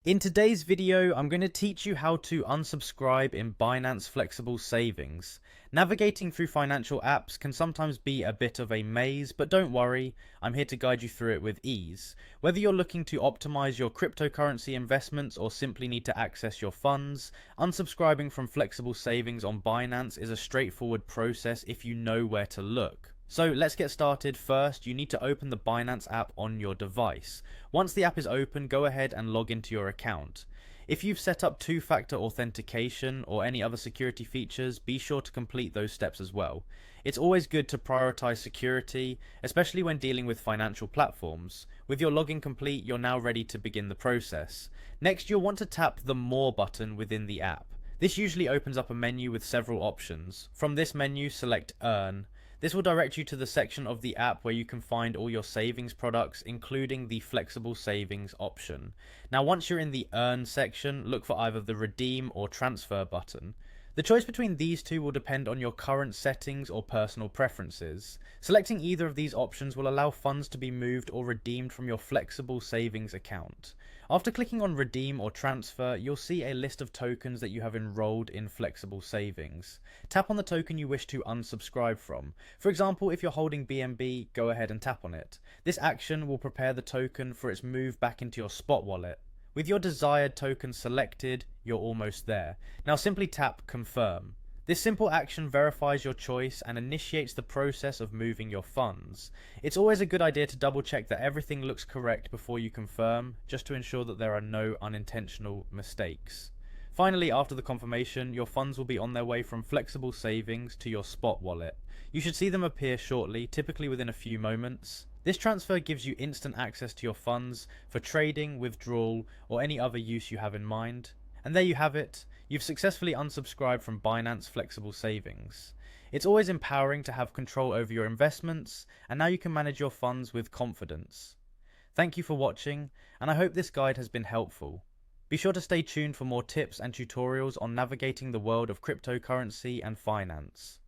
In today's video, I'm going to teach you how to unsubscribe in Binance Flexible Savings. Navigating through financial apps can sometimes be a bit of a maze, but don't worry, I'm here to guide you through it with ease. Whether you're looking to optimize your cryptocurrency investments or simply need to access your funds, unsubscribing from Flexible Savings on Binance is a straightforward process if you know where to look. So let's get started. First, you need to open the Binance app on your device. Once the app is open, go ahead and log into your account. If you've set up two-factor authentication or any other security features, be sure to complete those steps as well. It's always good to prioritize security, especially when dealing with financial platforms. With your login complete, you're now ready to begin the process. Next, you'll want to tap the More button within the app. This usually opens up a menu with several options. From this menu, select Earn. This will direct you to the section of the app where you can find all your savings products, including the flexible savings option. Now, once you're in the Earn section, look for either the Redeem or Transfer button. The choice between these two will depend on your current settings or personal preferences. Selecting either of these options will allow funds to be moved or redeemed from your flexible savings account. After clicking on Redeem or Transfer, you'll see a list of tokens that you have enrolled in flexible savings. Tap on the token you wish to unsubscribe from. For example, if you're holding BNB, go ahead and tap on it. This action will prepare the token for its move back into your spot wallet. With your desired token selected, you're almost there. Now simply tap Confirm. This simple action verifies your choice and initiates the process of moving your funds. It's always a good idea to double check that everything looks correct before you confirm, just to ensure that there are no unintentional mistakes. Finally, after the confirmation, your funds will be on their way from flexible savings to your spot wallet. You should see them appear shortly, typically within a few moments. This transfer gives you instant access to your funds for trading, withdrawal, or any other use you have in mind. And there you have it. You've successfully unsubscribed from Binance Flexible Savings. It's always empowering to have control over your investments, and now you can manage your funds with confidence. Thank you for watching, and I hope this guide has been helpful. Be sure to stay tuned for more tips and tutorials on navigating the world of cryptocurrency and finance.